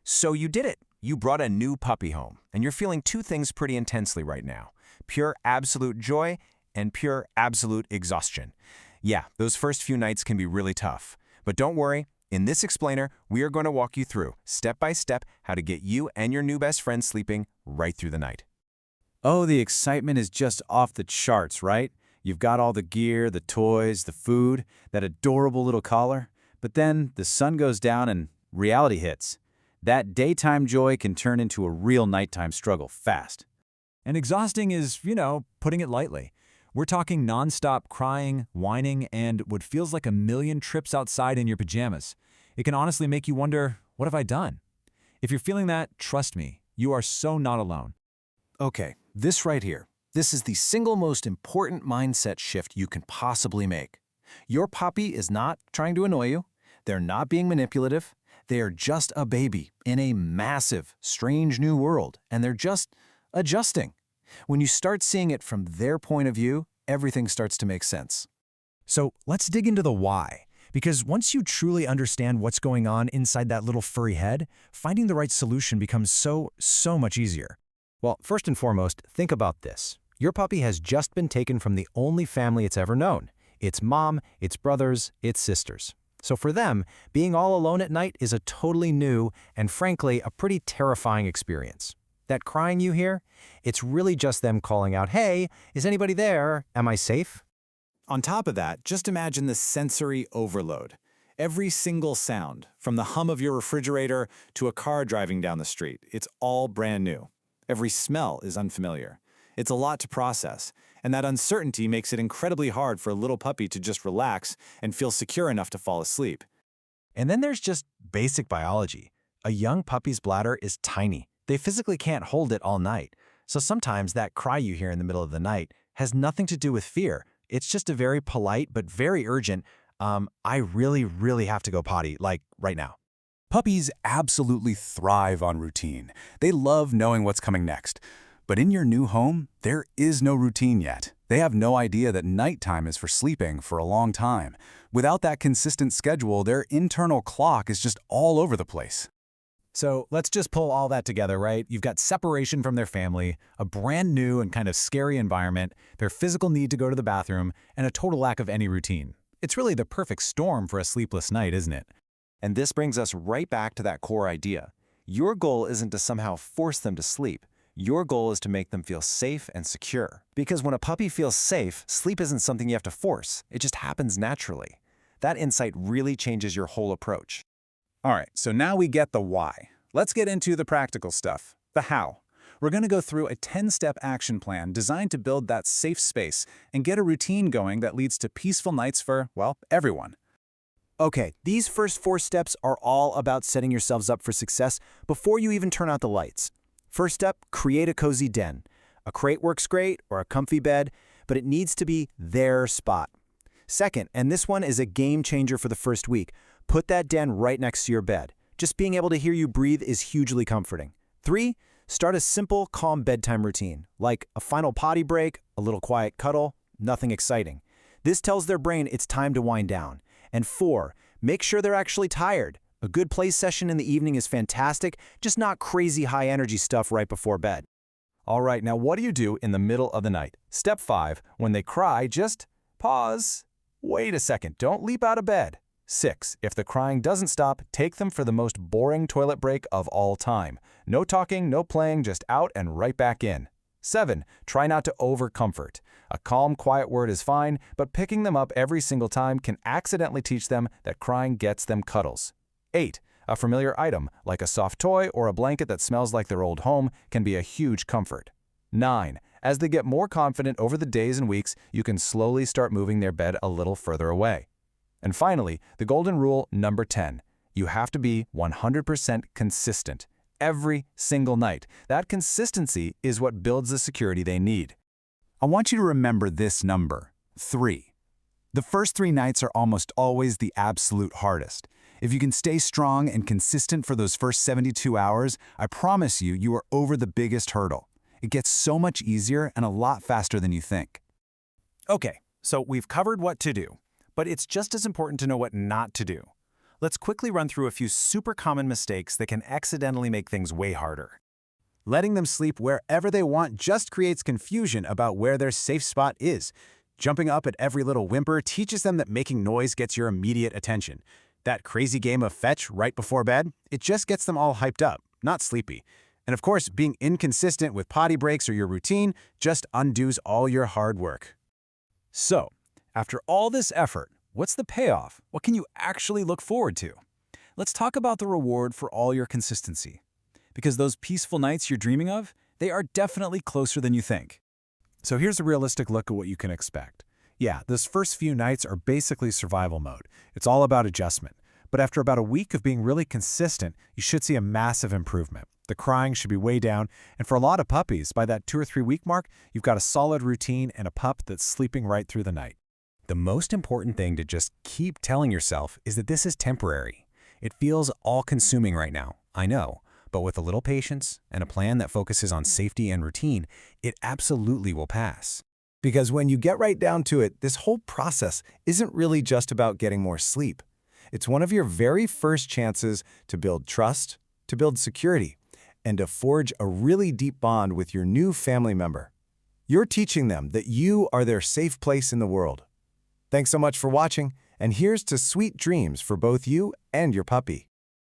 So you did it. You brought a new puppy home, and you're feeling two things pretty intensely right now: pure absolute joy and pure absolute exhaustion. Yeah, those first few nights can be really tough. But don't worry, in this explainer, we are going to walk you through, step by step, how to get you and your new best friend sleeping right through the night. Oh, the excitement is just off the charts, right? You've got all the gear, the toys, the food, that adorable little collar. But then the sun goes down and reality hits. That daytime joy can turn into a real nighttime struggle fast. And exhausting is, putting it lightly. We're talking nonstop crying, whining, and what feels like a million trips outside in your pajamas. It can honestly make you wonder, what have I done? If you're feeling that, trust me, you are so not alone. Okay, this right here. This is the single most important mindset shift you can possibly make. Your puppy is not trying to annoy you. They're not being manipulative. They are just a baby in a massive, strange new world, and they're just adjusting. When you start seeing it from their point of view, everything starts to make sense. So let's dig into the why. Because once you truly understand what's going on inside that little furry head, finding the right solution becomes so much easier. Well, first and foremost, think about this. Your puppy has just been taken from the only family it's ever known. Its mom, its brothers, its sisters. So for them, being all alone at night is a totally new and, frankly, a pretty terrifying experience. That crying you hear? It's really just them calling out, "Hey, is anybody there? Am I safe?" On top of that, just imagine the sensory overload. Every single sound, from the hum of your refrigerator to a car driving down the street, it's all brand new. Every smell is unfamiliar. It's a lot to process, and that uncertainty makes it incredibly hard for a little puppy to just relax and feel secure enough to fall asleep. And then there's just basic biology. A young puppy's bladder is tiny. They physically can't hold it all night. So sometimes that cry you hear in the middle of the night has nothing to do with fear. It's just a very polite but very urgent, I really have to go potty, like right now. Puppies absolutely thrive on routine. They love knowing what's coming next. But in your new home, there is no routine yet. They have no idea that nighttime is for sleeping for a long time. Without that consistent schedule, their internal clock is just all over the place. So let's just pull all that together, right? You've got separation from their family, a brand new and kind of scary environment, their physical need to go to the bathroom, and a total lack of any routine. It's really the perfect storm for a sleepless night, isn't it? And this brings us right back to that core idea. Your goal isn't to somehow force them to sleep. Your goal is to make them feel safe and secure. Because when a puppy feels safe, sleep isn't something you have to force. It just happens naturally. That insight really changes your whole approach. All right, so now we get the why. Let's get into the practical stuff, the how. We're going to go through a 10-step action plan designed to build that safe space and get a routine going that leads to peaceful nights for, well, everyone. Okay, these first 4 steps are all about setting yourselves up for success before you even turn out the lights. First up, create a cozy den. A crate works great, or a comfy bed, but it needs to be their spot. Second, and this one is a game changer for the first week, put that den right next to your bed. Just being able to hear you breathe is hugely comforting. 3, start a simple, calm bedtime routine, like a final potty break, a little quiet cuddle, nothing exciting. This tells their brain it's time to wind down. And 4, make sure they're actually tired. A good play session in the evening is fantastic, just not crazy high-energy stuff right before bed. All right, now what do you do in the middle of the night? Step 5, when they cry, just pause. Wait a second, don't leap out of bed. 6, if the crying doesn't stop, take them for the most boring toilet break of all time. No talking, no playing, just out and right back in. 7, try not to over-comfort. A calm, quiet word is fine, but picking them up every single time can accidentally teach them that crying gets them cuddles. 8, a familiar item, like a soft toy or a blanket that smells like their old home, can be a huge comfort. 9, as they get more confident over the days and weeks, you can slowly start moving their bed a little further away. And finally, the golden rule number 10, you have to be 100% consistent. Every single night. That consistency is what builds the security they need. I want you to remember this number, 3. The first 3 nights are almost always the absolute hardest. If you can stay strong and consistent for those first 72 hours, I promise you, you are over the biggest hurdle. It gets so much easier and a lot faster than you think. Okay, so we've covered what to do, but it's just as important to know what not to do. let's quickly run through a few super common mistakes that can accidentally make things way harder. Letting them sleep wherever they want just creates confusion about where their safe spot is. Jumping up at every little whimper teaches them that making noise gets your immediate attention. That crazy game of fetch right before bed, it just gets them all hyped up, not sleepy. And of course, being inconsistent with potty breaks or your routine just undoes all your hard work. So, after all this effort, what's the payoff? What can you actually look forward to? Let's talk about the reward for all your consistency. Because those peaceful nights you're dreaming of, they are definitely closer than you think. So here's a realistic look at what you can expect. Yeah, those first few nights are basically survival mode. It's all about adjustment. But after about a week of being really consistent, you should see a massive improvement. The crying should be way down, and for a lot of puppies, by that 2 or 3 week mark, you've got a solid routine and a pup that's sleeping right through the night. The most important thing to just keep telling yourself is that this is temporary. It feels all-consuming right now, I know. But with a little patience and a plan that focuses on safety and routine, it absolutely will pass. Because when you get right down to it, this whole process isn't really just about getting more sleep. It's one of your very first chances to build trust, to build security, and to forge a really deep bond with your new family member. You're teaching them that you are their safe place in the world. Thanks so much for watching, and here's to sweet dreams for both you and your puppy.